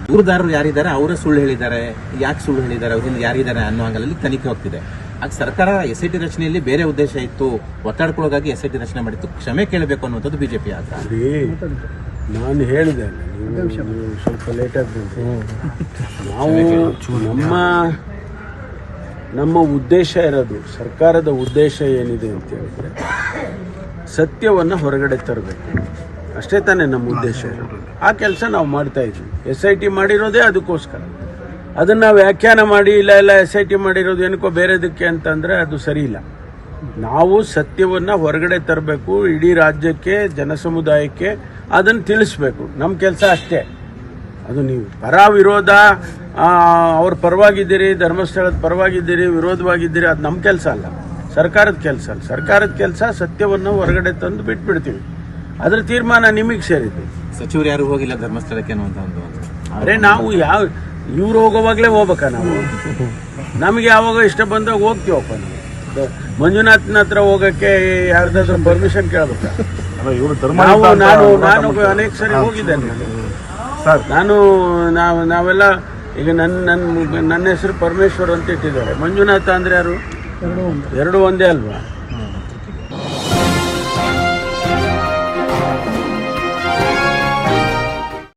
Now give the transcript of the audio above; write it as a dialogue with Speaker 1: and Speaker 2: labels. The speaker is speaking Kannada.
Speaker 1: ದೂರುದಾರರು ಯಾರಿದ್ದಾರೆ ಅವರೇ ಸುಳ್ಳು ಹೇಳಿದ್ದಾರೆ, ಯಾಕೆ ಸುಳ್ಳು ಹೇಳಿದ್ದಾರೆ, ಅವರಿಂದ ಯಾರಿದ್ದಾರೆ ಅನ್ನೋ ಹಂಗಲ್ಲಿ ತನಿಖೆ ಹೋಗ್ತಿದೆ. ಆಗ ಸರ್ಕಾರ SIT ರಚನೆಯಲ್ಲಿ ಬೇರೆ ಉದ್ದೇಶ ಇತ್ತು, ಒತ್ತಡಕ್ಕೊಳಗಾಗಿ SIT ರಚನೆ ಮಾಡಿತ್ತು, ಕ್ಷಮೆ ಕೇಳಬೇಕು ಅನ್ನುವಂಥದ್ದು ಬಿಜೆಪಿ ಆಗ್ತದೆ.
Speaker 2: ನಾನು ಹೇಳಿದೆ, ನೀವು ಸ್ವಲ್ಪ ಲೇಟಾಗಿ ಬಂದು ನಾವು ನಮ್ಮ ಉದ್ದೇಶ ಇರೋದು, ಸರ್ಕಾರದ ಉದ್ದೇಶ ಏನಿದೆ ಅಂತ ಹೇಳಿದ್ರೆ ಸತ್ಯವನ್ನು ಹೊರಗಡೆ ತರಬೇಕು, ಅಷ್ಟೇ ತಾನೇ ನಮ್ಮ ಉದ್ದೇಶ ಇರೋದು. ಆ ಕೆಲಸ ನಾವು ಮಾಡ್ತಾ ಇದ್ವಿ. SIT ಮಾಡಿರೋದೇ ಅದಕ್ಕೋಸ್ಕರ. ಅದನ್ನು ವ್ಯಾಖ್ಯಾನ ಮಾಡಿ ಇಲ್ಲ SIT ಮಾಡಿರೋದು ಏನಕ್ಕೋ ಬೇರೆದಕ್ಕೆ ಅಂತಂದರೆ ಅದು ಸರಿ ಇಲ್ಲ. ನಾವು ಸತ್ಯವನ್ನು ಹೊರಗಡೆ ತರಬೇಕು, ಇಡೀ ರಾಜ್ಯಕ್ಕೆ, ಜನ ಸಮುದಾಯಕ್ಕೆ ಅದನ್ನು ತಿಳಿಸ್ಬೇಕು. ನಮ್ಮ ಕೆಲಸ ಅಷ್ಟೇ. ಅದು ನೀವು ಪರ ವಿರೋಧ, ಅವ್ರ ಪರವಾಗಿದ್ದೀರಿ, ಧರ್ಮಸ್ಥಳದ ಪರವಾಗಿದ್ದೀರಿ, ವಿರೋಧವಾಗಿದ್ದೀರಿ, ಅದು ನಮ್ಮ ಕೆಲಸ ಅಲ್ಲ, ಸರ್ಕಾರದ ಕೆಲಸ ಅಲ್ಲ. ಸರ್ಕಾರದ ಕೆಲಸ ಸತ್ಯವನ್ನು ಹೊರಗಡೆ ತಂದು ಬಿಟ್ಬಿಡ್ತೀವಿ. ಅದರ ತೀರ್ಮಾನ ನಿಮಗೆ ಸೇರಿದೆ.
Speaker 1: ಸಚಿವರು ಯಾರು ಹೋಗಿಲ್ಲ ಧರ್ಮಸ್ಥಳಕ್ಕೆ ಅನ್ನುವಂಥ ಒಂದು.
Speaker 2: ಅರೆ ನಾವು ಇವ್ರು ಹೋಗೋವಾಗಲೇ ಹೋಗ್ಬೇಕಾ ನಾವು? ನಮಗೆ ಯಾವಾಗ ಇಷ್ಟ ಬಂದಾಗ ಹೋಗ್ತೀವಪ್ಪ. ನಾವು ಮಂಜುನಾಥನ ಹತ್ರ ಹೋಗೋಕ್ಕೆ ಯಾರ್ದಾದ್ರೂ ಪರ್ಮಿಷನ್ ಕೇಳಬೇಕಾ? ನಾನು ಅನೇಕ ಸರಿ ಹೋಗಿದ್ದೇನೆ. ನಾವೆಲ್ಲ ಈಗ ನನ್ನ ಹೆಸರು ಪರಮೇಶ್ವರ್ ಅಂತ ಇಟ್ಟಿದ್ದಾರೆ. ಮಂಜುನಾಥ ಅಂದ್ರೆ ಯಾರು? ಎರಡು ಒಂದೇ ಅಲ್ವಾ?